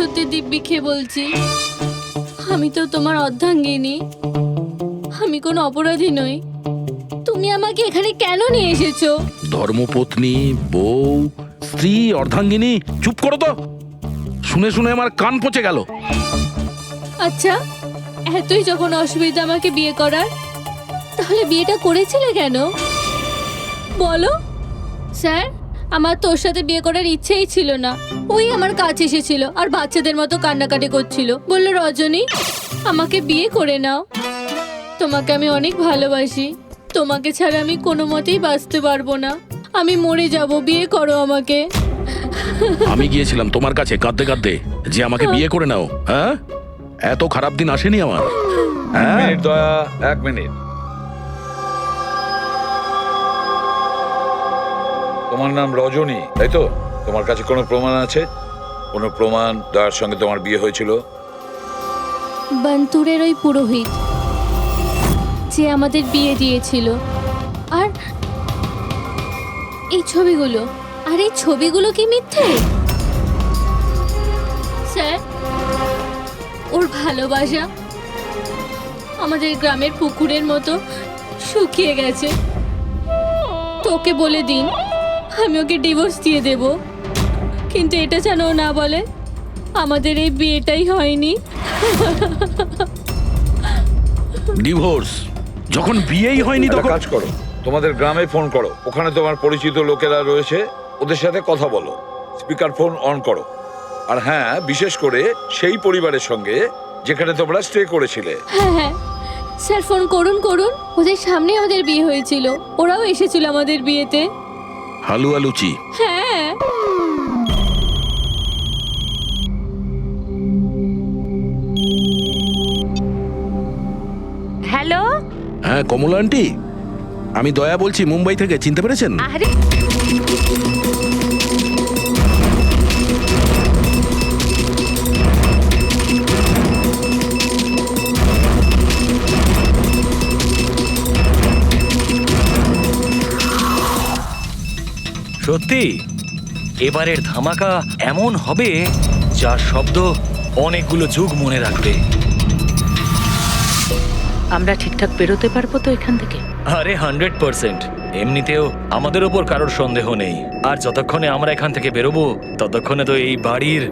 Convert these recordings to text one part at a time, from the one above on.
সত্যি দিব্যি খেয়ে বলছি, আমি তো তোমার অর্ধাঙ্গিনী, আমি কোনো অপরাধী নই। তুমি আমাকে এখানে কেন নিয়ে এসেছো? ধর্মপত্নী, বউ, স্ত্রী, অর্ধাঙ্গিনী, চুপ করো তো। শুনে শুনে আমার কান পচে গেল। আচ্ছা, এতই যখন অসুবিধা আমাকে বিয়ে করার, তাহলে বিয়েটা করেছিলে কেন বলো? স্যার, আমার তোর সাথে বিয়ে করার ইচ্ছেই ছিল না। ওই আমার কাছে এসেছিল আর বাচ্চাদের মতো কান্নাকাটি করছিল, বলল রজনী আমাকে বিয়ে করে নাও, তোমাকে আমি অনেক ভালোবাসি, তোমাকে ছাড়া আমি কোনো মতেই বাঁচতে পারবো না, আমি মরে যাব, বিয়ে করো আমাকে। আমি গিয়েছিলাম তোমার কাছে কাঁদতে কাঁদতে যে আমাকে বিয়ে করে নাও। হ্যাঁ, এত খারাপ দিন আসেনি আমার। হ্যাঁ, মিনিট দয়া, 1 মিনিট। তোমার নাম রজনী, তাই তো? তোমার কাছে কোনো প্রমাণ আছে? কোনো প্রমাণ দয়ার সঙ্গে তোমার বিয়ে হয়েছিল? বান্তুরের ওই পুরোহিত যে আমাদের বিয়ে দিয়েছিল, আর এই ছবিগুলো, আর এই ছবিগুলো কি মিথ্যে? স্যার, ওর ভালোবাসা আমাদের গ্রামের পুকুরের মতো শুকিয়ে গেছে। তোকে বলে দিন আমি ওকে ডিভোর্স দিয়ে দেব, কিন্তু এটা যেন ও না বলে আমাদের এই বিয়েটাই হয়নি। ডিভোর্স যখন বিয়েই হয়নি একটা তখন কাজ করো, তোমাদের গ্রামে ফোন করো, ওখানে তোমার পরিচিত লোকেরা রয়েছে, ওদের সাথে কথা বলো, স্পিকার ফোন অন করো। আর হ্যাঁ, বিশেষ করে সেই পরিবারের সঙ্গে যেখানে তোমরা স্টে করেছিলে। হ্যাঁ হ্যাঁ স্যার, ফোন করুন করুন, ওদের সামনে আমাদের বিয়ে হয়েছিল, ওরাও এসেছিল আমাদের বিয়েতে। হালুয়া লুচি। হ্যাঁ, হ্যালো। হ্যাঁ কমলা আন্টি, আমি দয়া বলছি মুম্বাই থেকে, চিনতে পেরেছেন? আরে সত্যি এবারের ধামাকা এমন হবে যার শব্দ অনেকগুলো যুগ মনে রাখবে। আমরা ঠিকঠাক বেরোতে পারবো তো এখান থেকে? আরে 100%। এমনিতেও আমাদের ওপর কারোর সন্দেহ নেই, আর যতক্ষণে আমরা এখান থেকে বেরোবো ততক্ষণে তো এই বাড়ির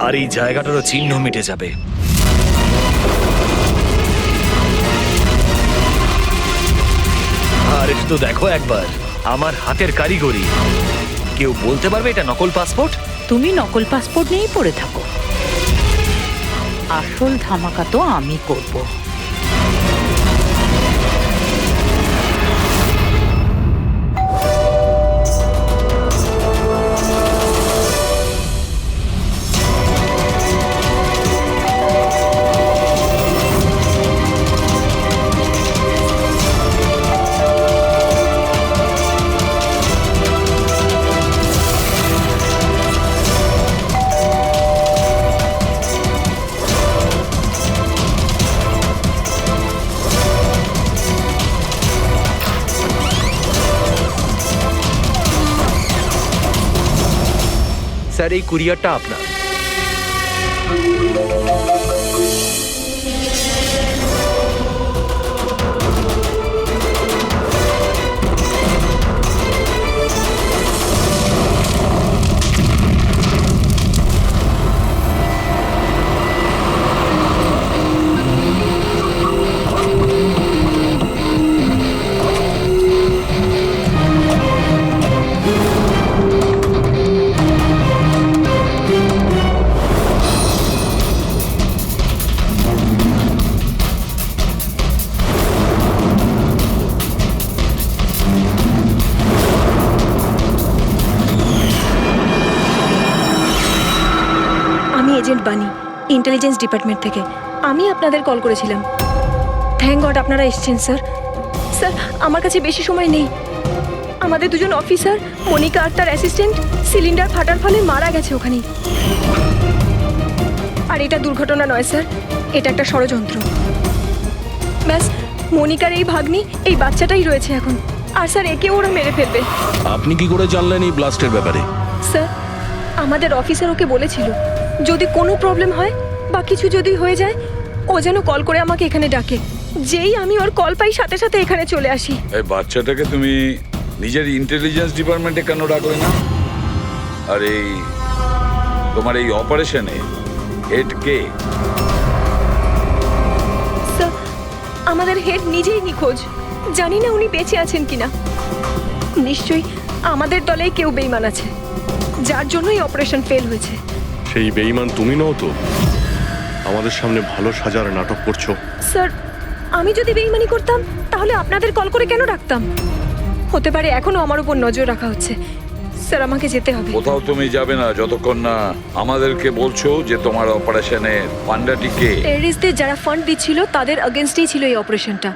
আর এই জায়গাটারও চিহ্ন মিটে যাবে। আর একটু দেখো একবার আমার হাতের কারিগরি। কেউ বলতে পারবে এটা নকল পাসপোর্ট? তুমি নকল পাসপোর্ট নিয়েই পড়ে থাকো, আসল ধামাকা তো আমি করব। স্যার, এই কুরিয়ারটা আপনার। এজেন্ট বানি, ইন্টেলিজেন্স ডিপার্টমেন্ট থেকে। আমি আপনাদের কল করেছিলাম। থ্যাংক গড আপনারা এসেছেন স্যার। স্যার, আমার কাছে বেশি সময় নেই। আমাদের দুজন অফিসার, মনিকা আর তার অ্যাসিস্ট্যান্ট, সিলিন্ডার ফাটার ফলে মারা গেছে ওখানেই। আর এটা দুর্ঘটনা নয় স্যার, এটা একটা ষড়যন্ত্র। ব্যাস, মনিকার এই ভাগ্নি, এই বাচ্চাটাই রয়েছে এখন। আর স্যার, একে ওরা মেরে ফেলবে। আপনি কি করে জানলেন এই ব্লাস্টের ব্যাপারে? স্যার, আমাদের অফিসার ওকে বলেছিল যদি কোনো প্রবলেম হয় বা কিছু যদি হয়ে যায় ও যেন কল করে আমাকে এখানে ডাকে। যেই আমি ওর কল পাই সাথে সাথে এখানে চলে আসি। এই বাচ্চাটাকে তুমি নিজের ইন্টেলিজেন্স ডিপার্টমেন্টে কেন ডাকলে না? আর এই তোমার এই অপারেশনে হেড কে? স্যার, আমাদের হেড নিজেই নিখোঁজ। জানি না উনি বেঁচে আছেন কিনা। নিশ্চয়ই আমাদের দলেই কেউ বেইমান আছে, যার জন্যই অপারেশন ফেল হয়েছে। সেই বেঈমান তুমি নও তো? আমাদের সামনে ভালো সাজার নাটক করছো। স্যার, আমি যদি বেইমানি করতাম তাহলে আপনাদের কল করে কেন ডাকতাম? হতে পারে এখনো আমার উপর নজর রাখা হচ্ছে। স্যার, আমাকে যেতে হবে। কোথাও তুমি যাবে না যতক্ষণ না আমাদেরকে বলছো যে তোমার অপারেশনের পান্ডাটি কে। টেররিস্টদের যারা ফান্ড দিচ্ছিল তাদের এগেনস্টেই ছিল এই অপারেশনটা।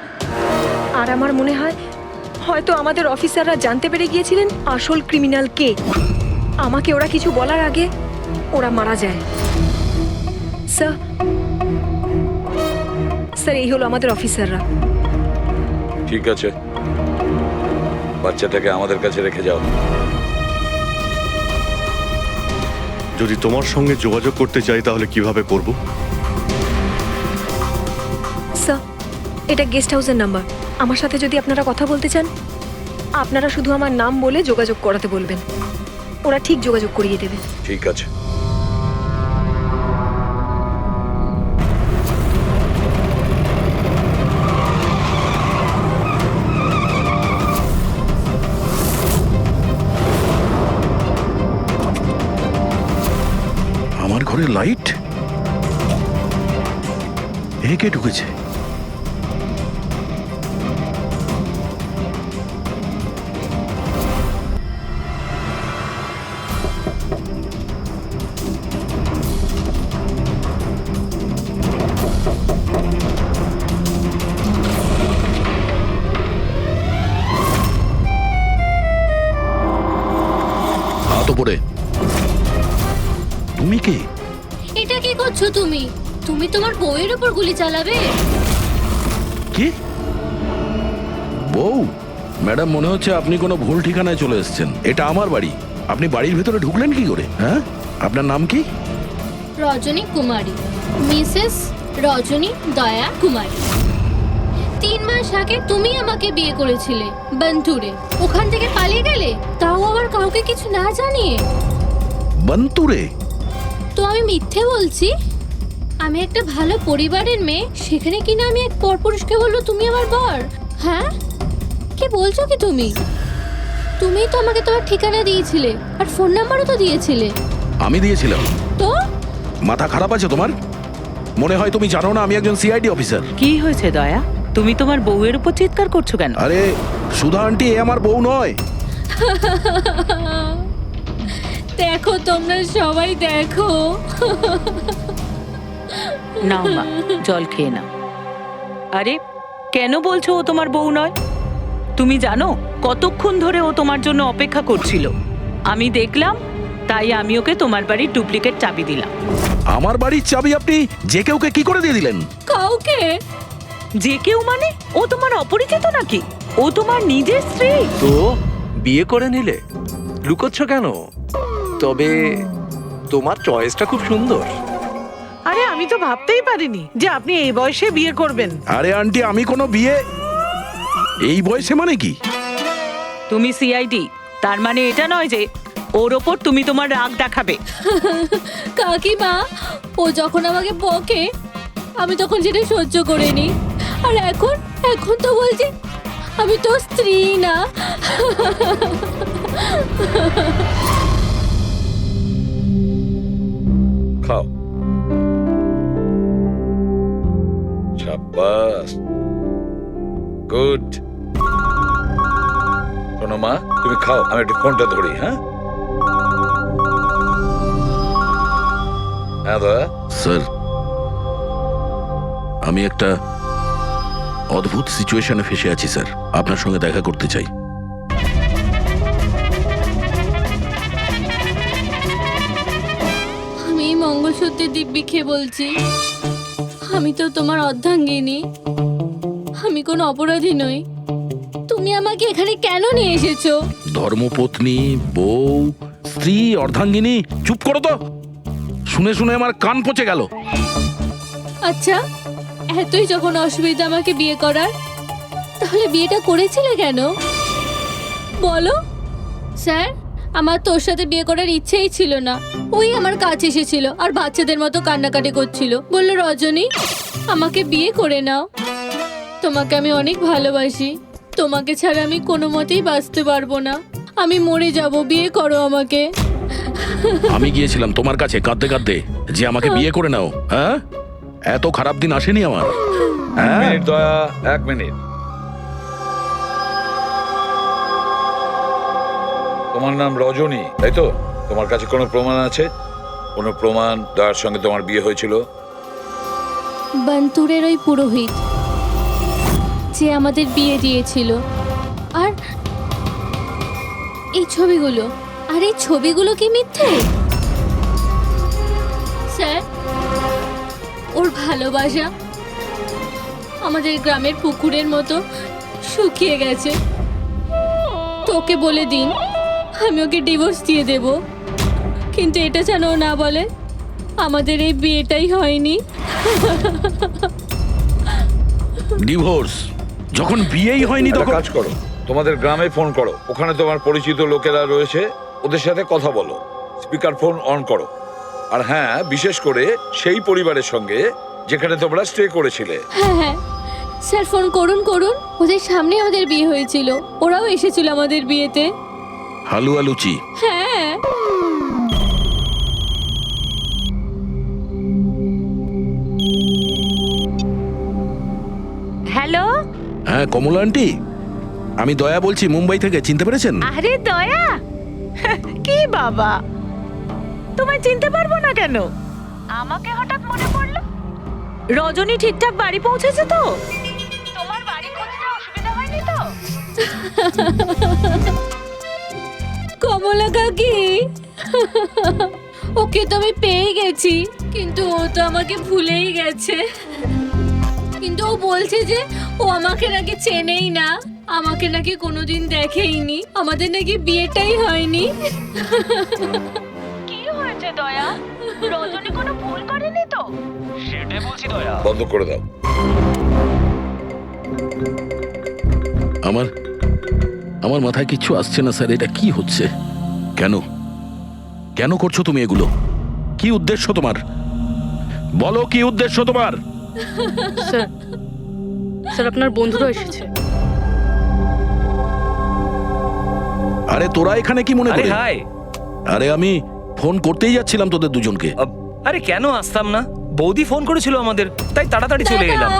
আর আমার মনে হয় হয়তো আমাদের অফিসাররা জানতে পেরে গিয়েছিলেন আসল ক্রিমিনাল কে। আমাকে ওরা কিছু বলার আগে ওরা মারা যায়। স্যার, স্যার, এই হলো আমাদের অফিসাররা। ঠিক আছে, বাচ্চাটাকে আমাদের কাছে রেখে যাও। যদি তোমার সঙ্গে যোগাযোগ করতে চাই তাহলে কিভাবে করব? স্যার, এটা গেস্ট হাউসের নাম্বার। আমার সাথে যদি আপনারা কথা বলতে চান আপনারা শুধু আমার নাম বলে যোগাযোগ করাতে বলবেন, ওরা ঠিক যোগাযোগ করিয়ে দেবে। ঠিক আছে। আমার ঘরে লাইট? এ কে ঢুকেছে? হাত উপরে। তুমি কে? এটা কি করছো তুমি? তুমি তোমার বউয়ের উপর গুলি চালাবে? কি? বউ? ম্যাডাম, মনে হচ্ছে আপনি কোনো ভুল ঠিকানায় চলে এসেছেন। এটা আমার বাড়ি। আপনি বাড়ির ভেতরে ঢুকলেন কি করে? হ্যাঁ, আপনার নাম কি? রজনী কুমারী, মিসেস রজনী দয়া কুমারী। 3 মাস আগে তুমি আমাকে বিয়ে করেছিলে বন্তুরে। ওখান থেকে পালিয়ে গেলে, তাও আবার কাউকে কিছু না জানিয়ে। বন্তুরে? তো আমি মিথ্যে বলছি? আমি একটা ভালো পরিবারের মেয়ে, সেখানে কিনা আমি এক পরপুরুষকে বললো তুমি আমার বর? হ্যাঁ, কি বলছো কি তুমি? তুমিই তো আমাকে তোমার ঠিকানা দিয়েছিলে আর ফোন নাম্বারও তো দিয়েছিলে। আমি দিয়েছিলাম? তো মাথা খারাপ আছে তোমার? মনে হয় তুমি জানো না আমি একজন সিআইডি অফিসার। কি হয়েছে দয়া? তুমি তোমার বউয়ের উপর চিৎকার করছো কেন? আরে সুধা আন্টি, এ আমার বউ নয়। দেখো, তোমরা সবাই দেখো। নাও মা, জল খেয়ে নাও। আরে কেন বলছো ও তোমার বউ নয়? তুমি জানো কতক্ষণ ধরে ও তোমার জন্য অপেক্ষা করছিল? আমি দেখলাম, তাই আমি ওকে তোমার বাড়ির ডুপ্লিকেট চাবি দিলাম। আমার বাড়ির চাবি আপনি যে কেউকে কি করে দিয়ে দিলেন? কাউকে? যে কেউ মানে? ও তোমার অপরিচিত নাকি? ও তোমার নিজের স্ত্রী। তো বিয়ে করে নিলে? লুকোচ্ছ কেন? তবে তোমার চয়েসটা খুব সুন্দর। আরে আমি তো ভাবতেই পারিনি যে আপনি এই বয়সে বিয়ে করবেন। আরে আন্টি, আমি কোনো বিয়ে এই বয়সে মানে কি? তুমি সিআইডি, তার মানে এটা নয় যে ওর ওপর তুমি তোমার রাগ দেখাবে। কাকিমা, ও যখন আমাকে বকে আমি তখন সেটা সহ্য করে নি। আর এখন এখন তো বলছি আমি তো স্ত্রী না। খাও। শাবাশ, গুড। শোনো মা, তুমি খাও, আমি একটু ফোনটা ধরি। হ্যাঁ হ্যাঁ দয়া। স্যার, আমি একটা অদ্ভুত সিচুয়েশনে ফেসে আছি স্যার। আপনার সঙ্গে দেখা করতে চাই। আমি এই মঙ্গলসূত্রের দিব্যি খেয়ে বলছি, আমি তো তোমার অর্ধাঙ্গিনী। আমি কোনো অপরাধী নই। তুমি আমাকে এখানে কেন নিয়ে এসেছো? ধর্মপত্নী, বউ, স্ত্রী, অর্ধাঙ্গিনী, চুপ করো তো। শুনে শুনে আমার কান পচে গেল। আচ্ছা, এতই যখন অসুবিধা আমাকে বিয়ে করার, তাহলে বিয়েটা করেছিলে কেন বলো? স্যার, আমার তোর সাথে বিয়ে করার ইচ্ছেই ছিল না। ওই আমার কাছে এসেছিল আর বাচ্চাদের মতো কান্নাকাটি করছিল, বলল রজনী আমাকে বিয়ে করে নাও, তোমাকে আমি অনেক ভালোবাসি, তোমাকে ছাড়া আমি কোনো মতেই বাঁচতে পারবো না, আমি মরে যাব, বিয়ে করো আমাকে। আমি গিয়েছিলাম তোমার কাছে কাঁদতে কাঁদতে যে আমাকে বিয়ে করে নাও। হ্যাঁ, এত খারাপ দিন আসেনি আমার। হ্যাঁ, মিনিট দয়া, 1 মিনিট। তোমার নাম রজনী, তাই তো? তোমার কাছে কোনো প্রমাণ আছে? কোনো প্রমাণ দয়ার সঙ্গে তোমার বিয়ে হয়েছিল? বান্তুরের ওই পুরোহিত যে আমাদের বিয়ে দিয়েছিল, আর এই ছবিগুলো, আর এই ছবিগুলো কি মিথ্যে? স্যার, ওর ভালোবাসা আমাদের গ্রামের পুকুরের মতো শুকিয়ে গেছে। তোকে বলে দিন আমি ওকে ডিভোর্স দিয়ে দেব, কিন্তু এটা যেন ও না বলে আমাদের এই বিয়েটাই হয়নি। ডিভোর্স যখন বিয়েই হয়নি একটা তখন কাজ করো, তোমাদের গ্রামে ফোন করো, ওখানে তোমার পরিচিত লোকেরা রয়েছে, ওদের সাথে কথা বলো, স্পিকার ফোন অন করো। আর হ্যাঁ, বিশেষ করে সেই পরিবারের সঙ্গে যেখানে তোমরা স্টে করেছিলে। হ্যাঁ হ্যাঁ স্যার, ফোন করুন করুন, ওদের সামনে আমাদের বিয়ে হয়েছিল, ওরাও এসেছিল আমাদের বিয়েতে। হালুয়া লুচি। হ্যাঁ, হ্যালো, হ্যাঁ কমলা আন্টি, আমি দয়া বলছি মুম্বাই থেকে, চিনতে পেরেছেন? আরে দয়া, কি বাবা, তোমায় চিনতে পারবো না কেন? আমাকে হঠাৎ মনে পড়লো। রজনী ঠিকঠাক বাড়ি পৌঁছেছে তো? তোমার বাড়ি খুঁজতে অসুবিধা হয়নি তো? কমলা কাকি, ওকে তো আমি পেয়ে গেছি, কিন্তু ও তো আমাকে ভুলেই গেছে। কিন্তু ও বলছে যে ও আমাকে নাকি চেনেই না, আমাকে নাকি কোনোদিন দেখেইনি, আমাদের নাকি বিয়েটাই হয়নি। কি হয়েছে দয়া? রজনী কোনো ভুল করেনি তো? সেটাই বলছি দয়া। বন্ধ করে দাও। আমার আমার মাথায় কিচ্ছু আসছে না স্যার, এটা কি হচ্ছে? কেন কেন করছো তুমি এগুলো? কি উদ্দেশ্য তোমার? বলো কি উদ্দেশ্য তোমার? স্যার, স্যার আপনার বন্ধুরা এসেছে। আরে তোরা এখানে কি মনে আরে করে? হাই। আরে আমি ফোন করতেই যাচ্ছিলাম তোদের দুজনকে। আরে কেন আসতাম না, বৌদি ফোন করেছিল আমাদের, তাই তাড়াতাড়ি চলে এলাম।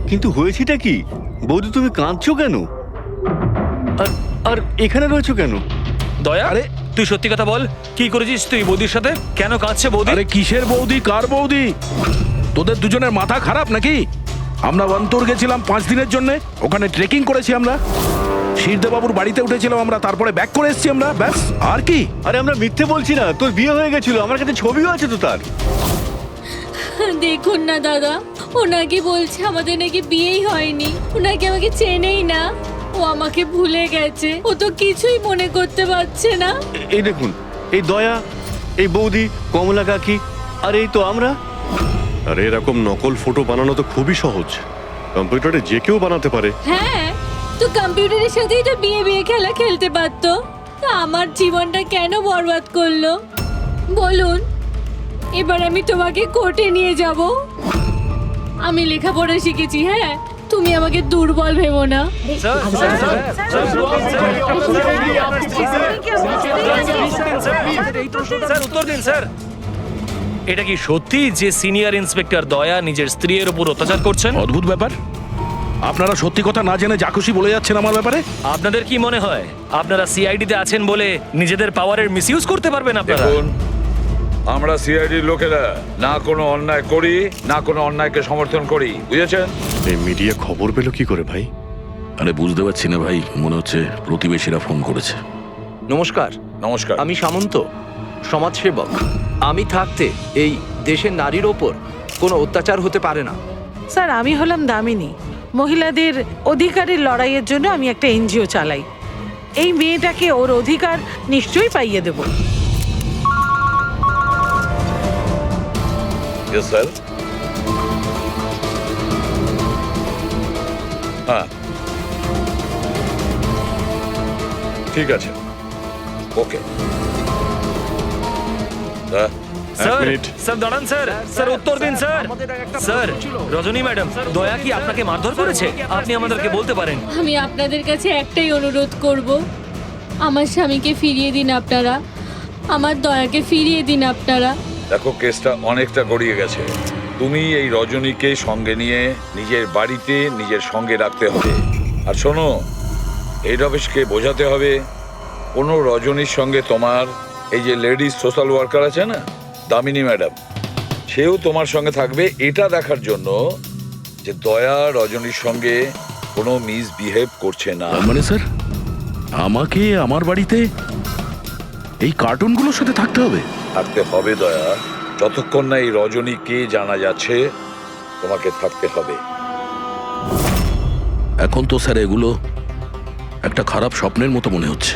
কিন্তু হয়েছেটা কি? বৌদি তুমি কাঁদছো কেন? আর আর এখানে রয়েছো কেন? দয়া, আরে তুই সত্যি কথা বল, কি করেছিস তুই বৌদির সাথে? কেন কাঁদছে বৌদি? আরে কিসের বৌদি, কার বৌদি? তোদের দুজনের মাথা খারাপ নাকি? আমরা বন্তর গেছিলাম 5 দিনের জন্য, ওখানে ট্রেকিং করেছি আমরা, শিরদেবাবুর বাড়িতে উঠেছিলাম আমরা, তারপরে ব্যাক করে এসেছি আমরা, ব্যাস। আর কি? আরে আমরা মিথ্যে বলছি না, তোর বিয়ে হয়ে গেছিল, আমার কাছে ছবিও আছে তো তার। দেখুন না দাদা, ও নাকি বলছে আমাদের নাকি বিয়েই হয়নি, ও নাকি আমাকে চেনেই না, ও আমাকে ভুলে গেছে, ও তো কিছুই মনে করতে পারছে না। এই দেখুন, এই দয়া, এই বৌদি, কমলা কাকি, আর এই তো আমরা। আরে এরকম নকল ফটো বানানো তো খুবই সহজ, কম্পিউটারে যে কেউ বানাতে পারে। হ্যাঁ, তো কম্পিউটারের সাথেই তো বিয়ে বিয়ে খেলা খেলতে পারতো, তা আমার জীবনটা কেন বরবাদ করলো বলুন? এবার আমি তোমাকে কোর্টে নিয়ে যাব। আমি লেখাপড়া শিখেছি, হ্যাঁ, তুমি আমাকে দুর্বল ভেবো না। স্যার উত্তর দিন স্যার। এটা কি সত্যি যে সিনিয়র ইন্সপেক্টর দয়া নিজের স্ত্রীর উপর অত্যাচার করছেন? অদ্ভুত ব্যাপার, আপনারা সত্যি কথা না জেনে যা খুশি বলে যাচ্ছেন আমার ব্যাপারে। আপনাদের কি মনে হয় আপনারা সিআইডিতে আছেন বলে নিজেদের পাওয়ারের মিসইউজ করতে পারবেন আপনারা? দেখুন, আমরা সিআইডির লোকেরা না কোনো অন্যায় করি, না কোনো অন্যায়কে সমর্থন করি, বুঝেছেন? এই মিডিয়া খবর পেলো কি করে ভাই? আরে বুঝতে পারছি না ভাই, মনে হচ্ছে প্রতিবেশীরা ফোন করেছে। নমস্কার, নমস্কার। আমি সামন্ত, সমাজসেবক। আমি থাকতে এই দেশের নারীর ওপর কোনো অত্যাচার হতে পারে না। স্যার, আমি হলাম দামিনী, মহিলাদের অধিকারের লড়াইয়ের জন্য আমি একটা এনজিও চালাই। এই মেয়েটাকে ওর অধিকার নিশ্চয়ই পাইয়ে দেব। Yes sir. হ্যাঁ, ঠিক আছে, ওকে। Sir minute. স্যার দাঁড়ান স্যার, স্যার উত্তর দিন স্যার। স্যার রজনী ম্যাডাম, দয়া কি আপনাকে মারধর করেছে? আপনি আমাদেরকে বলতে পারেন। আমি আপনাদের কাছে একটাই অনুরোধ করব, আমার স্বামীকে ফিরিয়ে দিন আপনারা, আমার দয়াকে ফিরিয়ে দিন আপনারা। দেখো, কেসটা অনেকটা গড়িয়ে গেছে। তুমি এই রজনীকে সঙ্গে নিয়ে নিজের বাড়িতে নিজের সঙ্গে রাখতে হবে। আর শোনো, হেড অফিসকে বোঝাতে হবে কোনো রজনীর সঙ্গে তোমার এই যে লেডিস সোশ্যাল ওয়ার্কার আছে না, দামিনী ম্যাডাম, সেও তোমার সঙ্গে থাকবে, এটা দেখার জন্য যে দয়া রজনীর সঙ্গে কোনো মিসবিহেভ করছে না। তার মানে স্যার আমাকে আমার বাড়িতে এই কার্টুনগুলোর সাথে থাকতে হবে? থাকতে হবে দয়া, যতক্ষণ না এই রজনী কে জানা যাচ্ছে তোমাকে থাকতে হবে। এখন তো স্যার এগুলো একটা খারাপ স্বপ্নের মতো মনে হচ্ছে।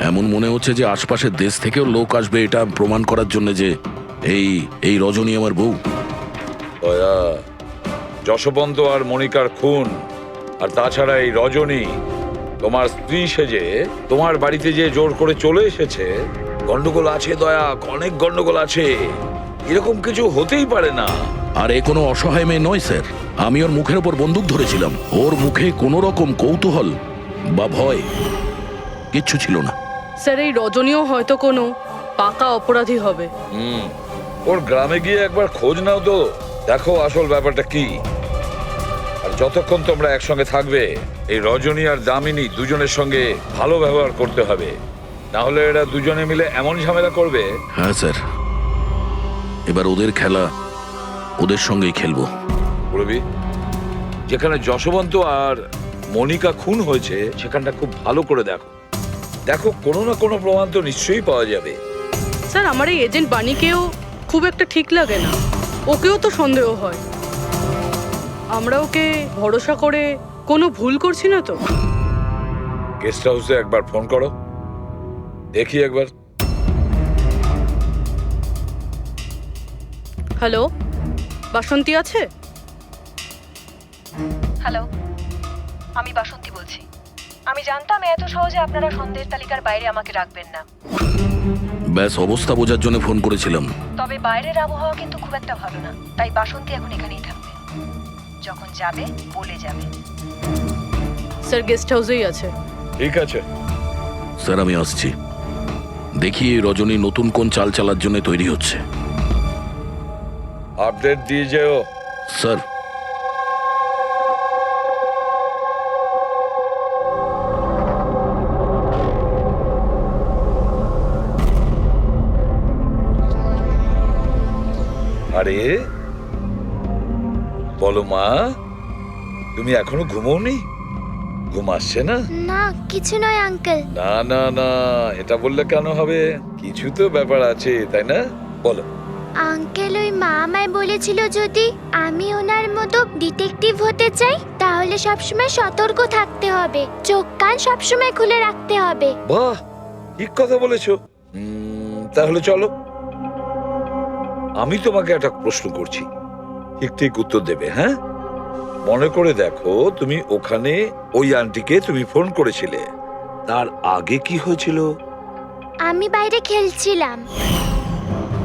এমন মনে হচ্ছে যে আশপাশের দেশ থেকেও লোক আসবে এটা প্রমাণ করার জন্য যে এই রজনী আমার বউ। দয়া, যশবন্ত আর মনিকার খুন, আর তাছাড়া এই রজনী তোমার স্ত্রী সেজে তোমার বাড়িতে যে জোর করে চলে এসেছে, গন্ডগোল আছে দয়া, অনেক গন্ডগোল আছে। এরকম কিছু হতেই পারে না। আর এ কোনো অসহায় মেয়ে নয় স্যার। আমি ওর মুখের ওপর বন্দুক ধরেছিলাম, ওর মুখে কোনো রকম কৌতূহল বা ভয় কিচ্ছু ছিল না। স্যার এই রজনীও হয়তো কোনো পাকা অপরাধী হবে। ওর গ্রামে গিয়ে একবার খোঁজ নাও তো, দেখো আসল ব্যাপারটা কি। আর যতক্ষণ তোমরা একসঙ্গে থাকবে, এই রজনী আর দামিনী দুজনের সঙ্গে ভালো ব্যবহার করতে হবে, না হলে এরা দুজনে মিলে এমন ঝামেলা করবে। হ্যাঁ স্যার, এবার ওদের খেলা ওদের সঙ্গেই খেলবো। বলবি, যেখানে যশবন্ত আর মনিকা খুন হয়েছে সেখানটা খুব ভালো করে দেখো। দেখো, কোনো না কোনো প্রমাণ তো নিশ্চয়ই পাওয়া যাবে। স্যার আমার এই এজেন্ট বাণীকেও খুব একটা ঠিক লাগে না, ওকেও তো সন্দেহ হয়। আমরা ওকে ভরসা করে কোনো ভুল করছি না তো? গেস্ট হাউসে একবার ফোন করো, দেখি একবার। হ্যালো, বাসন্তী আছে? হ্যালো, আমি বাসন্তী বলছি। আমি জানতাম এত সহজে আপনারা সন্দেহের তালিকার বাইরে আমাকে রাখবেন না। ব্যাস অবস্থা বোঝার জন্য ফোন করেছিলাম। তবে বাইরের আবহাওয়া কিন্তু খুব একটা ভালো না, তাই বাসন্তী এখন এখানেই থাকবে। যখন যাবে বলে যাবে। স্যার গেস্ট হাউসেই আছে। ঠিক আছে স্যার আমি আসছি। দেখি এই রজনী নতুন কোন চাল চালার জন্য তৈরি হচ্ছে। আপডেট দিয়ে যেও। স্যার আরে বলো মা, তুমি এখনো ঘুমোওনি? ঘুম আসছে না? না কিছু নয় আঙ্কেল। না না না, এটা বললে কেন হবে? কিছু তো ব্যাপার আছে, তাই না? বলো। আঙ্কেল ওই মা আমায় বলেছিল যদি আমি ওনার মতো ডিটেকটিভ হতে চাই তাহলে সবসময় সতর্ক থাকতে হবে, চোখ কান সবসময় খুলে রাখতে হবে। বাহ, ঠিক কথা বলেছো। তাহলে চলো, আমি তোমাকে একটা প্রশ্ন করছি, ঠিক ঠিক উত্তর দেবে। হ্যাঁ, মনে করে দেখো, তুমি ওখানে ওই আন্টিকে তুমি ফোন করেছিলে, তার আগে কি হয়েছিল? আমি বাইরে খেলছিলাম,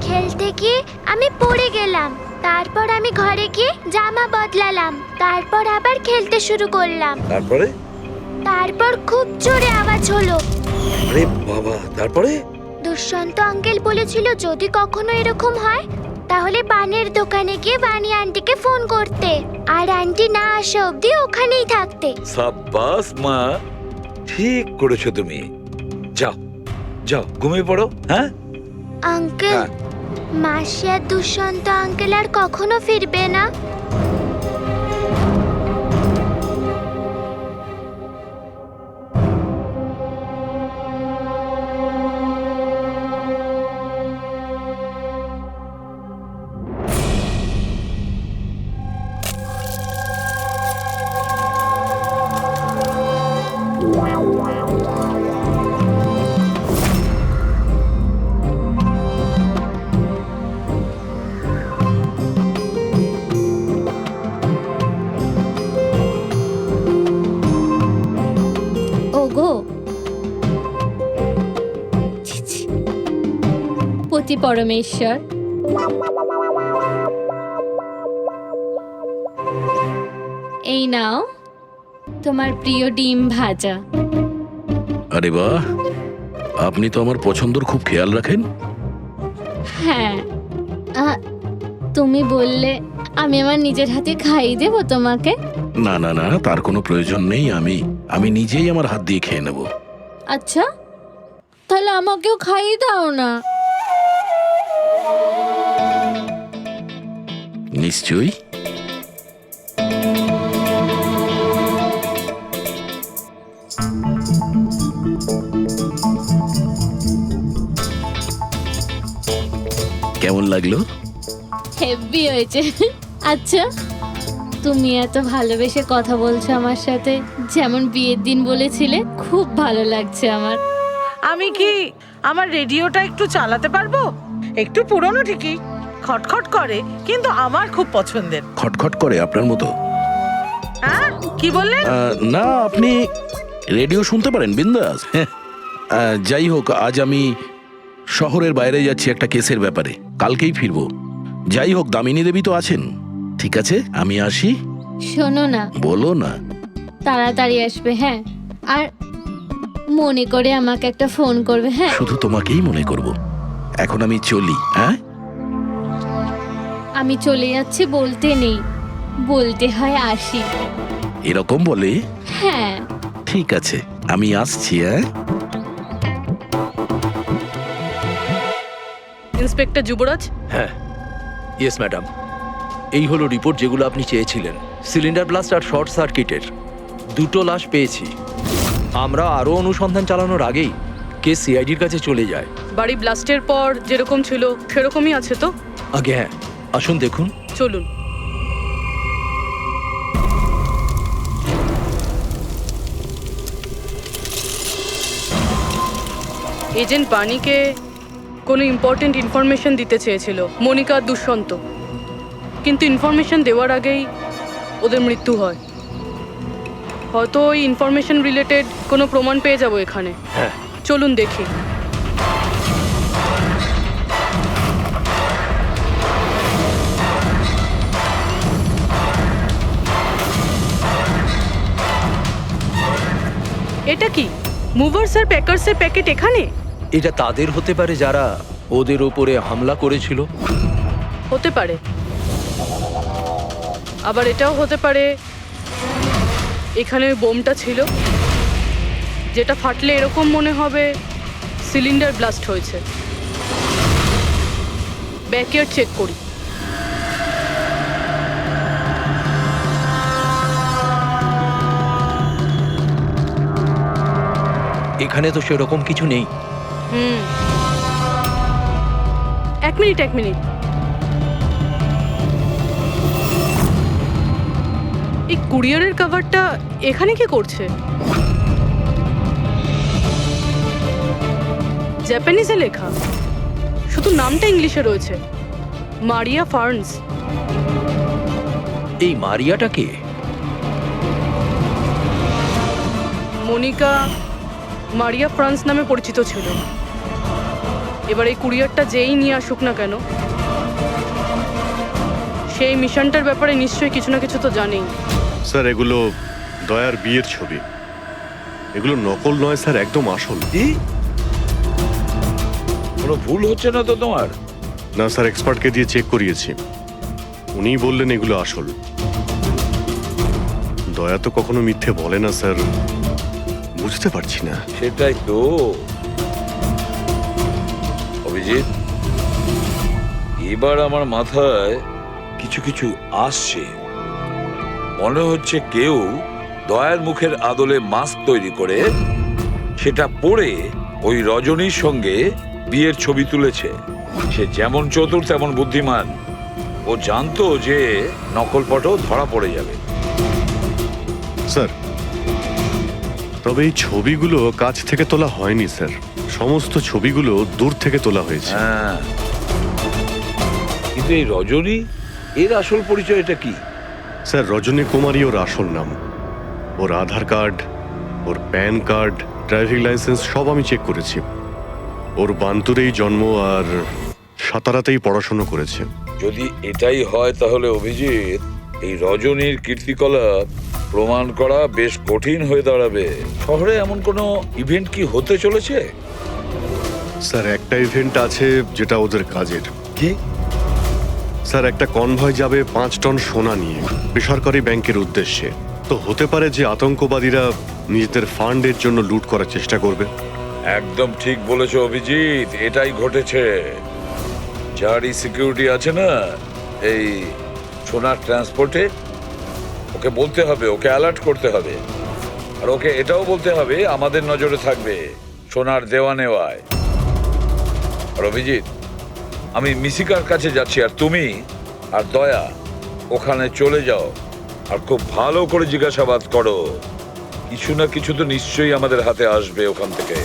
খেলতে গিয়ে আমি পড়ে গেলাম, তারপর আমি ঘরে গিয়ে জামা বদলালাম, তারপর আবার খেলতে শুরু করলাম। তারপর খুব জোরে আওয়াজ হলো। আরে বাবা, তারপরে? দুষ্যন্ত আঙ্কেল বলেছিল যদি কখনো এরকম হয় তাহলে পানের দোকানে গিয়ে বানি আন্টিকে ফোন করতে, আর আন্টি না আসা অবধি ওখানেই থাকতে। সাব্বাস মা, ঠিক করেছো তুমি। যাও যাও, ঘুমিয়ে পড়ো। হ্যাঁ আঙ্কেল, মাসি আর দুষ্যন্ত আঙ্কেল আর কখনো ফিরবে না? ওগো, ছি, ছি। পতি পরমেশ্বর, এই নাও তোমার প্রিয় ডিম ভাজা। আরে বাহ, আপনি তো আমার পছন্দর খুব খেয়াল রাখেন। হ্যাঁ, তুমি বললে আমি আমার নিজের হাতে খাইয়ে দেবো তোমাকে। না না না, তার কোনো প্রয়োজন নেই। আমি নিজেই আমার হাত দিয়ে খেয়ে নেব। আচ্ছা, তাহলে আমাকেও খাইয়ে দাও না। নিশ্চয়ই। কেমন লাগলো? হেভি হয়েছে। আচ্ছা, তুমি এত ভালোবেসে কথা বলছো আমার সাথে, যেমন বিয়ের দিন বলেছিলে। খুব ভালো লাগছে আমার। আমি কি আমার রেডিওটা একটু চালাতে পারবো? একটু পুরনো ঠিকই, খটখট করে, কিন্তু আমার খুব পছন্দের। খটখট করে আপনার মতো? হ্যাঁ, কি বললেন? না, আপনি রেডিও শুনতে পারেন বিন্দাস। যাই হোক, আজ আমি শহরের বাইরে যাচ্ছি একটা কেসের ব্যাপারে, কালকেই ফিরবো। যাই হোক, দামিনী দেবী তো আছেন। ঠিক আছে, আমি আসি। শোনো না, বলো না। তাড়াতাড়ি আসবে, হ্যাঁ? আর মনে করে আমাকে একটা ফোন করবে, হ্যাঁ? শুধু তোমাকেই মনে করব। এখন আমি চলি। হ্যাঁ, আমি চলে যাচ্ছি বলতে নেই, বলতে হয় আসি। এরকম বলে? হ্যাঁ। ঠিক আছে, আমি আসছি। হ্যাঁ, ইন্সপেক্টর যুবরাজ, হ্যাঁ, ইয়েস ম্যাডাম। এই হলো রিপোর্ট যেগুলো আপনি চেয়েছিলেন। সিলিন্ডার ব্লাস্ট আর শর্ট সার্কিটের দুটো লাশ পেয়েছি। আমরা আরও অনুসন্ধান চালানোর আগেই কেস সিআইডির কাছে চলে যায়। বাড়ি ব্লাস্টের পর যেরকম ছিল সেরকমই আছে তো? আগে হ্যাঁ, আসুন দেখুন। চলুন। এজেন্ট বাণীকে কোনো ইম্পর্টেন্ট ইনফরমেশন দিতে চেয়েছিল মনিকা আর দুষ্যন্ত, কিন্তু ইনফরমেশন দেওয়ার আগেই ওদের মৃত্যু হয়। হয়তো ওই ইনফরমেশন রিলেটেড কোনো প্রমাণ পেয়ে যাবো এখানে। হ্যাঁ, চলুন দেখি। এটা কি মুভার্স আর প্যাকার্সের প্যাকেট এখানে? এটা তাদের হতে পারে যারা ওদের ওপরে হামলা করেছিল। হতে পারে, আবার এটাও হতে পারে এখানে ওই বোমটা ছিল, যেটা ফাটলে এরকম মনে হবে সিলিন্ডার ব্লাস্ট হয়েছে। ব্যাকইয়ার্ড চেক করি। এখানে তো সেরকম কিছু নেই। এক মিনিট। এই কুরিয়ারের কভারটা এখানে কি করছে? জাপানিজে লেখা, শুধু নামটা ইংলিশে রয়েছে, মারিয়া ফার্নস। এই মারিয়াটা কে? মনিকা মারিয়া ফ্রান্স নামে পরিচিত ছিল। এবার এই কুরিয়ারটা যেই নিয়ে আসুক না কেন, সেই মিশনটার ব্যাপারে নিশ্চয়ই কিছু না কিছু তো জানেই। স্যার, এগুলো দয়ার বিয়ের ছবি। এগুলো নকল নয় স্যার, একদম আসল। কি? কোনো ভুল হচ্ছে না তো তোমার? না স্যার, এক্সপার্টকে দিয়ে চেক করিয়েছি, উনিই বললেন এগুলো আসল। দয়া তো কখনো মিথ্যে বলে না স্যার, বুঝতে পারছি না। সেটাই তো অভিজিৎ, এবার আমার মাথায় কিছু কিছু আসছে। মনে হচ্ছে কেউ দয়ার মুখের আদলে মাস্ক তৈরি করে সেটা পরে ওই রজনীর সঙ্গে বিয়ের ছবি তুলেছে। সে যেমন চতুর তেমন বুদ্ধিমান। ও জানতো যে নকল ফটো ধরা পড়ে যাবে। স্যার, তবে এই ছবিগুলো কাছ থেকে তোলা হয়নি স্যার, সমস্ত ছবিগুলো দূর থেকে তোলা হয়েছে। হ্যাঁ, কিন্তু এই রজনী, এর আসল পরিচয়টা কি? স্যার, রজনী কুমারী ওর আসল নাম। ওর আধার কার্ড, ওর প্যান কার্ড, ড্রাইভিং লাইসেন্স সব আমি চেক করেছি। ওর বান্তুরেই জন্ম আর সাতারাতেই পড়াশোনা করেছে। যদি এটাই হয় তাহলে অভিজিৎ, এই রজনীর কীর্তিকলাপ প্রমাণ করা বেশ কঠিন হয়ে দাঁড়াবে। শহরে এমন কোনো ইভেন্ট কি হতে চলেছে? স্যার, একটা ইভেন্ট আছে যেটা ওদের কাজের। কি? স্যার, একটা কনভয় যাবে 5 টন সোনা নিয়ে বেসরকারি ব্যাংকের উদ্দেশ্যে। তো হতে পারে যে আতঙ্কবাদীরা নিজেদের ফান্ডের জন্য লুট করার চেষ্টা করবে। একদম ঠিক বলেছো অভিজিৎ, এটাই ঘটেছে। যারই সিকিউরিটি আছে না এই সোনার ট্রান্সপোর্টে, ওকে বলতে হবে, ওকে অ্যালার্ট করতে হবে। আর ওকে এটাও বলতে হবে আমাদের নজরে থাকবে সোনার দেওয়া নেওয়ায়। আর অভিজিৎ, আমি মিশিকার কাছে যাচ্ছি, আর তুমি আর দয়া ওখানে চলে যাও আর খুব ভালো করে জিজ্ঞাসাবাদ করো। কিছু না কিছু তো নিশ্চয়ই আমাদের হাতে আসবে ওখান থেকে।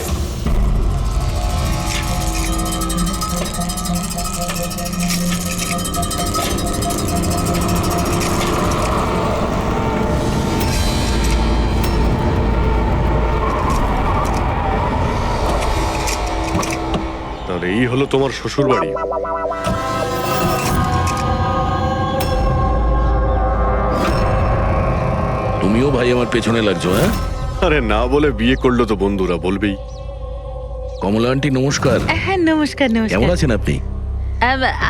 তাহলে এই হলো তোমার শ্বশুর বাড়ি। তুমিও ভাই আমার পেছনে লাগছো, হ্যাঁ? আরে না বলে বিয়ে করলো তো বন্ধুরা বলবেই। কমলা আন্টি নমস্কার। হ্যাঁ, নমস্কার। কেমন আছেন আপনি?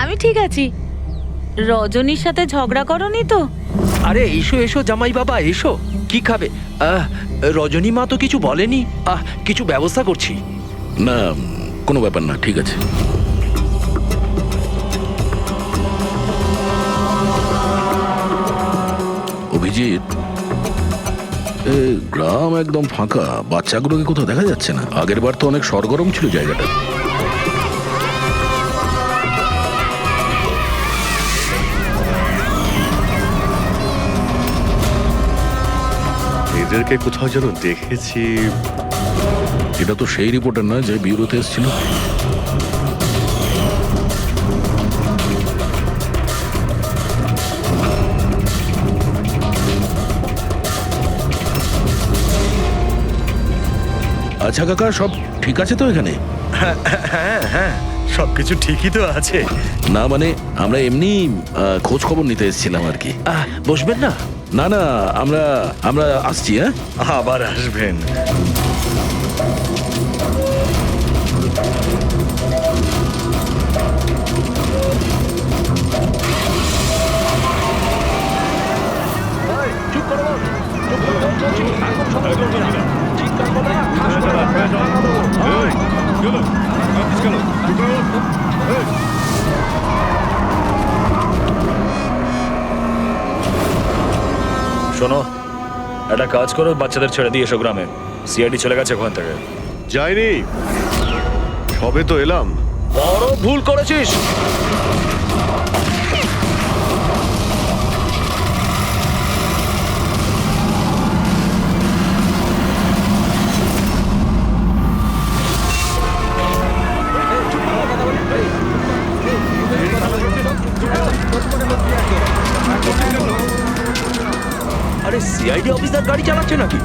আমি ঠিক আছি। রজনীর সাথে ঝগড়া করনি তো? আরে এসো এসো জামাই বাবা, এসো। কি খাবে? রজনী মা তো কিছু বলেনি। কিছু ব্যবস্থা করছি। না, কোনো ব্যাপার না, ঠিক আছে। অভিজিৎ, গ্রাম একদম ফাঁকা, বাচ্চাগুলোকে কোথাও দেখা যাচ্ছে না। আগের বার তো অনেক সরগরম ছিল জায়গাটা। এদেরকে কোথাও যেন দেখেছি। এটা তো সেই রিপোর্টার না যে ব্যুরোতে এসেছিল। আচ্ছা কাকা, সব ঠিক আছে তো এখানে? হ্যাঁ হ্যাঁ, সবকিছু ঠিকই তো আছে। না মানে আমরা এমনি খোঁজ খবর নিতে এসেছিলাম আর কি। বসবেন না? না না, আমরা আমরা আসছি। হ্যাঁ, আবার আসবেন। শোনো, একটা কাজ করো, বাচ্চাদের ছেড়ে দিয়ে এসো গ্রামে। সিআইডি চলে গেছে ওখান থেকে। যাইনি, সবে তো এলাম। বড় ভুল করেছিস। আরে সিআইডি অফিসার গাড়ি চালাচ্ছে নাকি?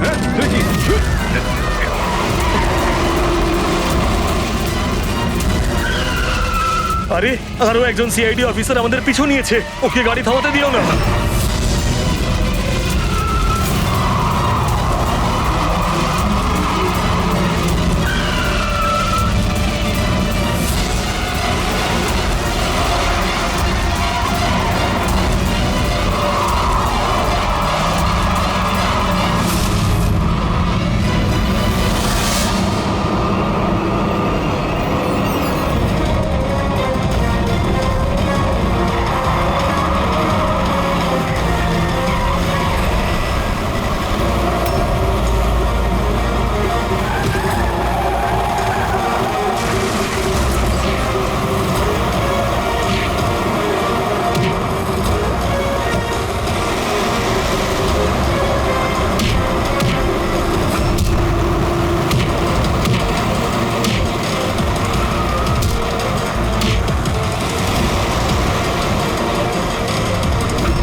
আরে আরো একজন সিআইডি অফিসার আমাদের পিছু নিয়েছে, ওকে গাড়ি থামাতে দিও না।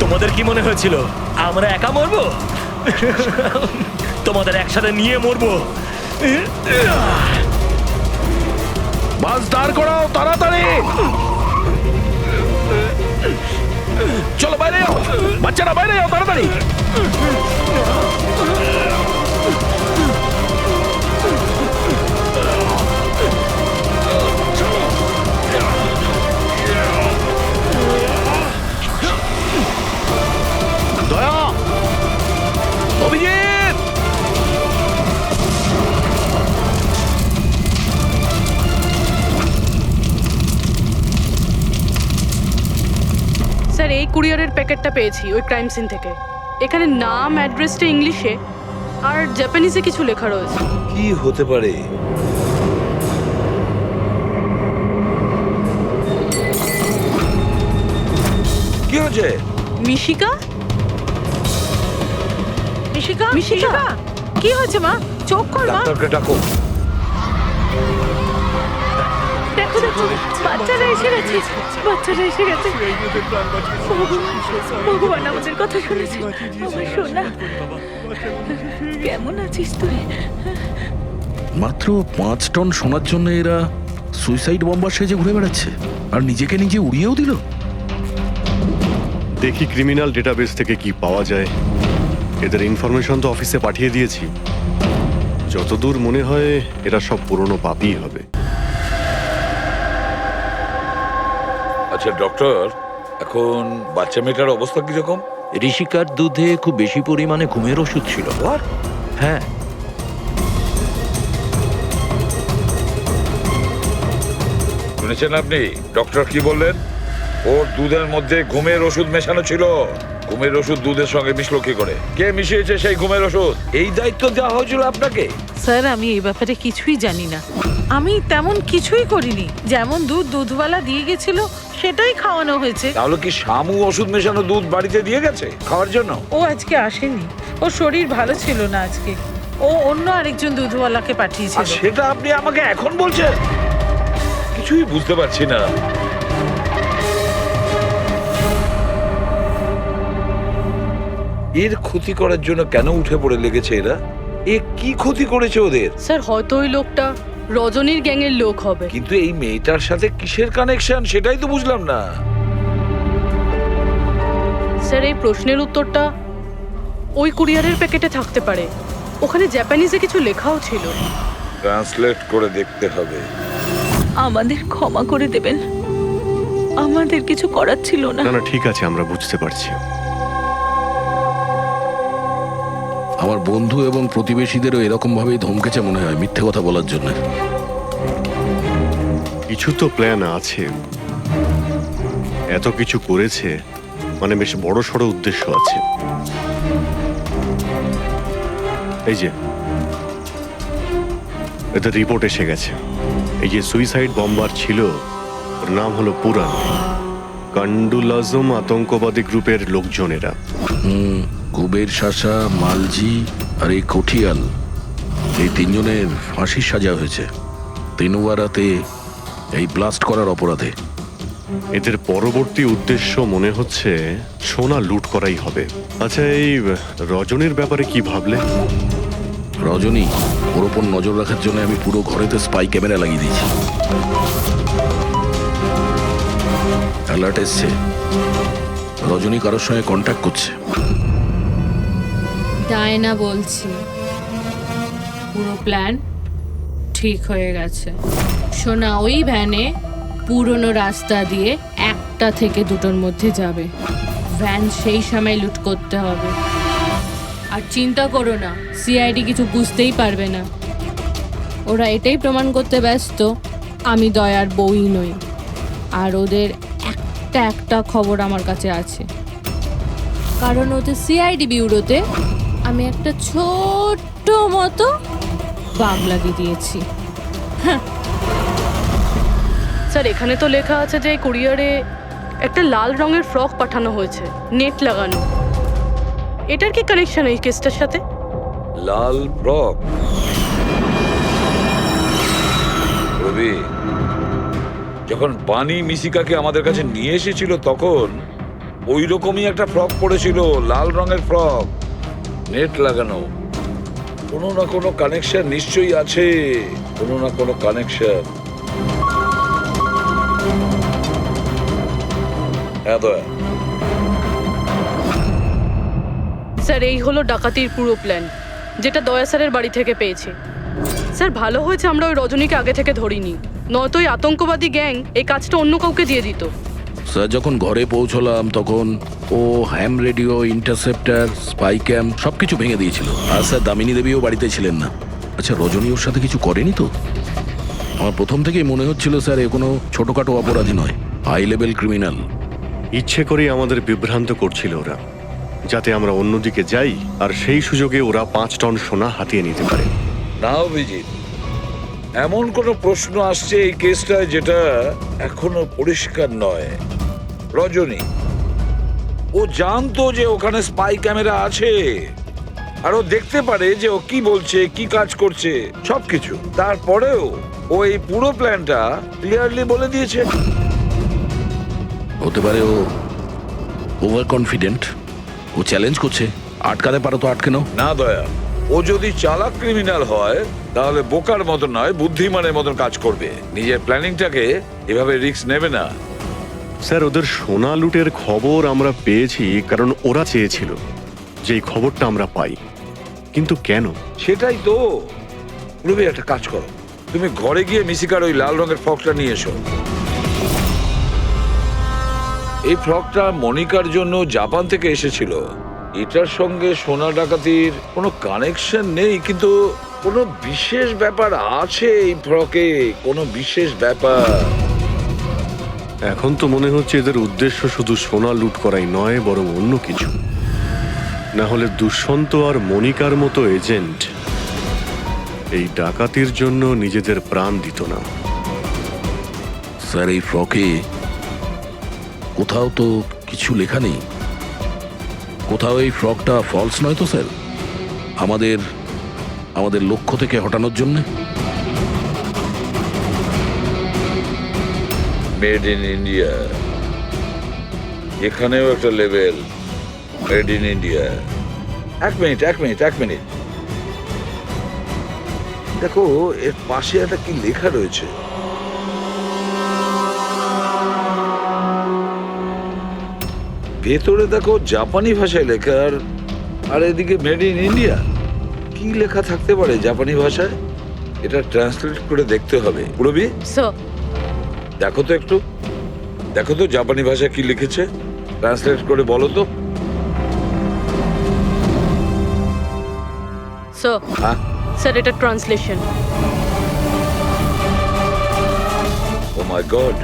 তোমাদের কি মনে হয়েছিল আমরা একা মরবো? তোমাদের একসাথে নিয়ে মরবো। বাস দাঁড় করাও তাড়াতাড়ি। চলো বাইরে যাও, বাচ্চারা বাইরে যাও তাড়াতাড়ি। দয়া, অভিজিৎ, স্যার এই কুরিয়ারের প্যাকেটটা পেয়েছি ওই ক্রাইম সিন থেকে। এখানে নাম অ্যাড্রেসটা ইংলিশে আর জাপানিজে কিছু লেখা রয়েছে। কি হতে পারে? কি হয়েছে? মিশিকা, মিশিকা মিশিকা কি হয়েছে মা? চোখ খোল মা। ডাক্তারকে ডাকো। দেখো দেখো, বাচ্চারা এসে গেছে, বাচ্চারা এসে গেছে। ভগবান আমাদের কথা শুনেছে। আমার সোনা, কেমন আছিস তুই? মাত্র 5 টন সোনার জন্য এরা সুইসাইড বম্বার সেজে ঘুরে বেড়াচ্ছে আর নিজেকে নিজে উড়িয়েও দিল। দেখি ক্রিমিনাল ডেটাবেস থেকে কি পাওয়া যায়। এদের ইনফরমেশন তো অফিসে পাঠিয়ে দিয়েছি। যতদূর মনে হয় এরা সব পুরনো পাপই হবে। আচ্ছা ডক্টর, এখন বাচ্চা মেয়েটার অবস্থা কিরকম? ঋষিকার দুধে খুব বেশি পরিমাণে ঘুমের ওষুধ ছিল। হ্যাঁ, শুনেছেন আপনি ডক্টর কি বললেন? ওর দুধের মধ্যে ঘুমের ওষুধ মেশানো ছিল। ঘুমের ওষুধ দুধের সঙ্গে মিশলো কি করে? কে মিশিয়েছে সেই ঘুমের ওষুধ? এই দায়িত্ব দেওয়া হয়েছিল আপনাকে? স্যার আমি এই ব্যাপারে কিছুই জানি না। আমি তেমন কিছুই করিনি। যেমন দুধ দুধওয়ালা দিয়ে গেছিল সেটাই খাওয়ানো হয়েছে। তাহলে কি শামু ওষুধ মেশানো দুধ বাড়িতে দিয়ে গেছে খাওয়ার জন্য? ও আজকে আসেনি, ওর শরীর ভালো ছিল না আজকে। ও অন্য আরেকজন দুধওয়ালাকে আর পাঠিয়েছিল। সেটা আপনি আমাকে এখন বলছেন? কিছুই বুঝতে পারছি না। এর ক্ষতি করার জন্য কেন উঠে পড়ে লেগেছে এরা? এ কি ক্ষতি করেছে ওদের? স্যার হয়তো ওই লোকটা রজনীর গ্যাংয়ের লোক হবে। কিন্তু এই মেয়েটার সাথে কিসের কানেকশন সেটাই তো বুঝলাম না। স্যার এই প্রশ্নের উত্তরটা ওই কুরিয়ারের প্যাকেটে থাকতে পারে। ওখানে জাপানিজে কিছু লেখাও ছিল। ট্রান্সলেট করে দেখতে হবে। আমাদের ক্ষমা করে দেবেন, আমাদের কিছু করার ছিল না। না না, ঠিক আছে, আমরা বুঝতে পারছি। আমার বন্ধু এবং প্রতিবেশীদেরও এরকম ভাবেই ধমকেছে মনে হয় মিথ্যে কথা বলার জন্য। কিছু তো প্ল্যান আছে। এত কিছু করেছে মানে বেশ বড় সড় উদ্দেশ্য আছে। এই যে এদের রিপোর্ট এসে গেছে। এই যে সুইসাইড বম্বার ছিল ওর নাম হলো পুরান। কান্ডুলাজম আতঙ্কবাদী গ্রুপের লোকজনেরা। কুবের শাসা, মালজি আর এই কঠিয়াল, এই 3 জনের ফাঁসির সাজা হয়েছে তিনুয়ারাতে এই ব্লাস্ট করার অপরাধে। এদের পরবর্তী উদ্দেশ্য মনে হচ্ছে সোনা লুট করাই হবে। আচ্ছা, এই রজনীর ব্যাপারে কি ভাবলে? রজনী, ওর ওপর নজর রাখার জন্য আমি পুরো ঘরেতে স্পাই ক্যামেরা লাগিয়ে দিয়েছি। অ্যালার্ট এসছে, রজনী কারোর সঙ্গে কন্ট্যাক্ট করছে। ডায়না বলছি, পুরো প্ল্যান ঠিক হয়ে গেছে। সোনা ওই ভ্যানে পুরনো রাস্তা দিয়ে 1টা থেকে 2টোর মধ্যে যাবে। ভ্যান সেই সময় লুট করতে হবে। আর চিন্তা করো না, সিআইডি কিছু বুঝতেই পারবে না। ওরা এটাই প্রমাণ করতে ব্যস্ত আমি দয়ার বউই নই। আর ওদের একটা খবর আমার কাছে আছে, কারণ ওদের সিআইডি ব্যুরোতে আমি একটা ছোট্ট মতো বাগ লাগিয়ে দিয়েছি। স্যার এখানে তো লেখা আছে যে কুরিয়ারে একটা লাল রঙের ফ্রক পাঠানো হয়েছে, নেট লাগানো। এটার কি কানেকশন এই কেসটার সাথে? লাল ফ্রক? রবি, যখন বানি মিশিকাকে আমাদের কাছে নিয়ে এসেছিল তখন ওই রকমই একটা ফ্রক পরেছিল, লাল রঙের ফ্রক, নেট লাগানো। কোনো না কোনো কানেকশন নিশ্চয়ই আছে, কোনো না কোনো কানেকশন। হ্যাঁ দয়া, স্যার এই হলো ডাকাতির পুরো প্ল্যান, যেটা দয়া স্যারের বাড়ি থেকে পেয়েছে। স্যার ভালো হয়েছে আমরা ওই রজনীকে আগে থেকে ধরিনি, নয়তো ওই আতঙ্কবাদী গ্যাং এই কাজটা অন্য কাউকে দিয়ে দিত। স্যার যখন ঘরে পৌঁছলাম তখন ও হ্যাম রেডিও, ইন্টারসেপ্টার, স্পাই ক্যাম সবকিছু ভেঙে দিয়েছিল। আর স্যার দামিনী দেবীও বাড়িতে ছিলেন না। আচ্ছা, রজনী ওর সাথে কিছু করেনি তো? আমার প্রথম থেকেই মনে হচ্ছিল স্যার এ কোনো ছোটখাটো অপরাধী নয়, হাই লেভেল ক্রিমিনাল। ইচ্ছে করেই আমাদের বিভ্রান্ত করছিল ওরা, যাতে আমরা অন্যদিকে যাই আর সেই সুযোগে ওরা 5 টন সোনা হাতিয়ে নিতে পারে। না অভিজিৎ, এমন কোনো প্রশ্ন আসছে এই কেসটায় যেটা এখনো পরিষ্কার নয়। রজনী ও জানতো যে ওখানে স্পাই ক্যামেরা আছে, আর ও দেখতে পারে যে ও কি বলছে, কি কাজ করছে, সবকিছু। তারপরেও ও এই পুরো প্ল্যানটা ক্লিয়ারলি বলে দিয়েছে। হতে পারে ও ওভার কনফিডেন্ট, ও চ্যালেঞ্জ করছে। আটকাতে পারো তো আটকে নাও। না দয়া, ও যদি চালাক ক্রিমিনাল হয় তাহলে বোকার মতন নয়, বুদ্ধিমানের মতন কাজ করবে। নিজের প্ল্যানিংটাকে এভাবে রিস্ক নেবে না। স্যার ওদের সোনা লুটের খবর আমরা পেয়েছি কারণ ওরা চেয়েছিল যে এই খবরটা আমরা পাই, কিন্তু কেন? সেটাই তো। রবি, একটা কাজ করো, তুমি ঘরে গিয়ে মিশিকার ওই লাল রঙের ফ্রকটা নিয়ে এসো। এই ফ্রকটা মনিকার জন্য জাপান থেকে এসেছিল। এটার সঙ্গে সোনা ডাকাতির কোনো কানেকশন নেই, কিন্তু কোনো বিশেষ ব্যাপার আছে এই ফ্রকে, কোনো বিশেষ ব্যাপার। এখন তো মনে হচ্ছে এদের উদ্দেশ্য শুধু সোনা লুট করাই নয়, বরং অন্য কিছু। না হলে দুষ্যন্ত আর মনিকার মতো এজেন্ট এই ডাকাতির জন্য নিজেদের প্রাণ দিত না। স্যার এই ফ্রকে কোথাও তো কিছু লেখা নেই। কোথাও এই ফ্রকটা ফলস নয় তো স্যার, আমাদের লক্ষ্য থেকে হটানোর জন্য? মেড ইন ইন্ডিয়া, এখানেও একটা লেভেল, মেড ইন ইন্ডিয়া। এক মিনিট, দেখো এর পাশে একটা কি লেখা রয়েছে। ভেতরে দেখো জাপানি ভাষায় লেখা, আর এদিকে মেড ইন ইন্ডিয়া। কি লেখা থাকতে পারে জাপানি ভাষায়? এটা ট্রান্সলেট করে দেখতে হবে। পুরবি, স্যার দেখো তো জাপানি ভাষায় কি লিখেছে, ট্রান্সলেট করে বলো তো। স্যার হ্যাঁ, স্যার এটা ট্রান্সলেশন। ও মাই গড।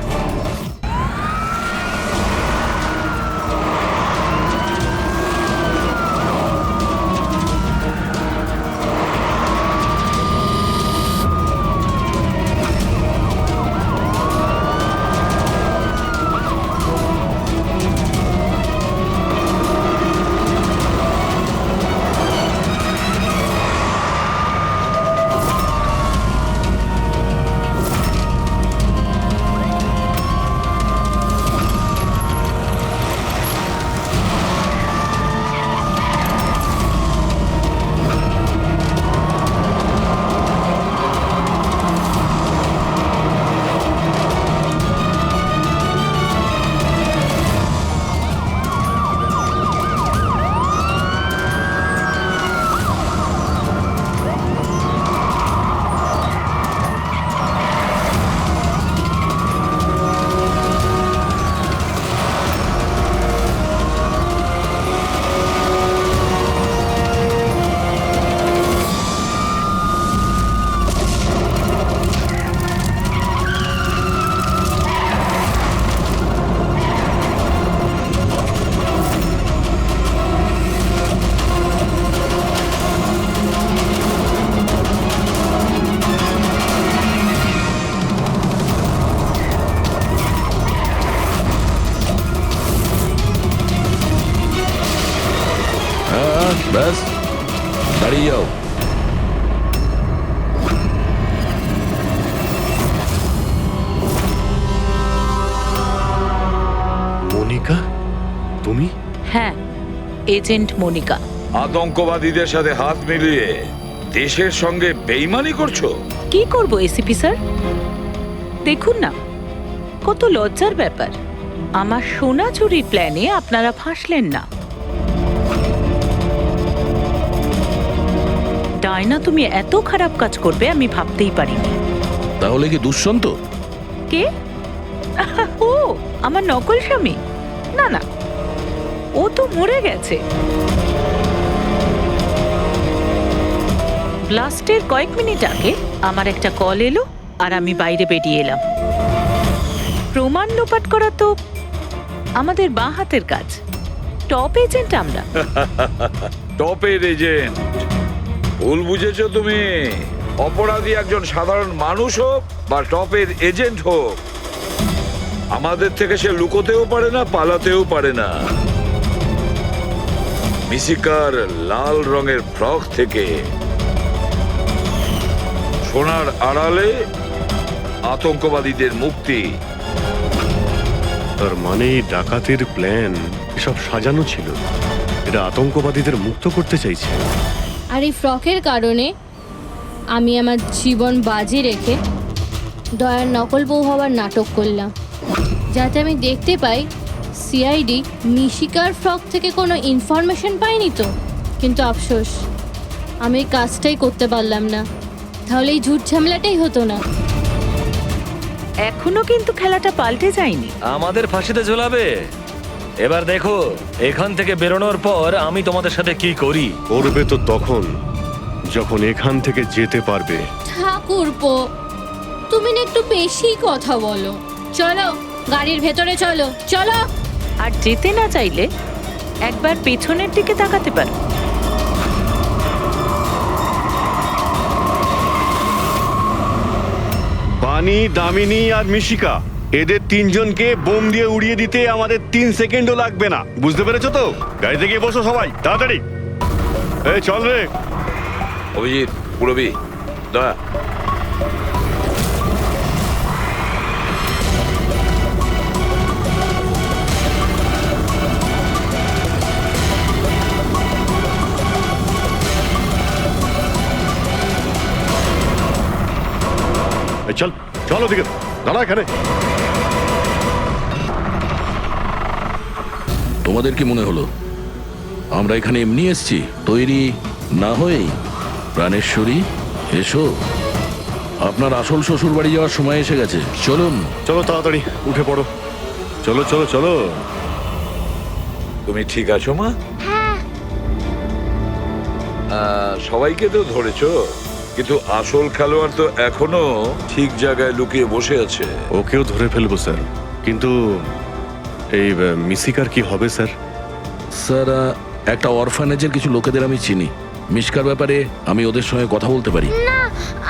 ব্যাস, দাঁড়িয়ে যাও। মনিকা, তুমি? হ্যাঁ, এজেন্ট মনিকা। আতঙ্কবাদীদের সাথে হাত মিলিয়ে দেশের সঙ্গে বেইমানি করছো? কি করব এসিপি স্যার? দেখুন না, কত লজ্জার ব্যাপার। আমার সোনা চুরির প্ল্যানে আপনারা ফাঁসলেন না। ডায়না, তুমি এত খারাপ কাজ করবে আমি ভাবতেই পারিনি। তাহলে কি দুষ্যন্ত? কে? ও আমার নকল স্বামী? না না, ও তো মরে গেছে। ব্লাস্টের কয়েক মিনিট আগে আমার একটা কল এলো আর আমি বাইরে বেরিয়ে এলাম। প্রমাণ লোপাট করা তো আমাদের বাঁ হাতের কাজ। টপ এজেন্ট আমরা। টপের এজেন্ট? ভুল বুঝেছো তুমি। অপরাধী একজন সাধারণ মানুষ হোক বা টপের এজেন্ট হোক, আমাদের থেকে সে লুকোতেও পারে না, পালাতেও পারে না। মিশিকার লাল রঙের ফ্রক থেকে সোনার আড়ালে আতঙ্কবাদীদের মুক্তি। তার মানে এই ডাকাতের প্ল্যান এসব সাজানো ছিল, এটা আতঙ্কবাদীদের মুক্ত করতে চাইছে। আর এই ফ্রকের কারণে আমি আমার জীবন বাজি রেখে দয়ার নকল বউ হওয়ার নাটক করলাম, যাতে আমি দেখতে পাই সিআইডি মিশিকার ফ্রক থেকে কোনো ইনফরমেশন পাইনি তো। কিন্তু আফসোস, আমি এই কাজটাই করতে পারলাম না, তাহলে এই ঝুট ঝামেলাটাই হতো না। এখনো কিন্তু খেলাটা পাল্টে যায়নি। আমাদের ফাঁসিতে ঝোলাবে? এবার দেখো এখান থেকে বেরোনোর পর আমি তোমাদের সাথে কি করি। করবে তো তখন যখন এখান থেকে যেতে পারবে। ঠাকুরপো, তুমি না একটু বেশি কথা বলো। চলো গাড়ির ভেতরে চলো, চলো। আর যেতে না চাইলে একবার পেছনের দিকে তাকাতে পারো। বানি, দামিনী আর মিশিকা, এদের তিনজনকে বোম দিয়ে উড়িয়ে দিতে আমাদের 3 সেকেন্ডও লাগবে না। বুঝতে পেরেছো তো? গাড়িতে গিয়ে বসো সবাই, তাড়াতাড়ি। এই চল রে। অভিজিৎ, পুরবী, দয়া। এই চল, চলো দিকে, দাঁড়া এখানে। তোমাদের কি মনে হলো আমরা এখানে এমনি এসছি? তৈরি না হয়েই? প্রাণেশ্বরী, এসো। আপনার আসল শ্বশুর বাড়ি যাওয়ার সময় এসে গেছে, চলুন। চলো তাড়াতাড়ি উঠে পড়ো। চলো চলো চলো। তুমি ঠিক আছো মা? হ্যাঁ। সবাইকে তো ধরেছো, কিন্তু আসল খেলোয়াড় তো এখনো ঠিক জায়গায় লুকিয়ে বসে আছে। ওকেও ধরে ফেলবো স্যার, কিন্তু এই মিশিকার কি হবে স্যার? স্যার, একটা অরফানেজের কিছু লোকেদের আমি চিনি। মিশকার ব্যাপারে আমি ওদের সঙ্গে কথা বলতে পারি। না,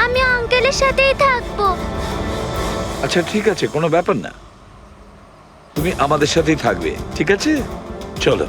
আমি আঙ্কেলের সাথেই থাকবো। আচ্ছা ঠিক আছে, কোনো ব্যাপার না, তুমি আমাদের সাথেই থাকবে, ঠিক আছে? চলো।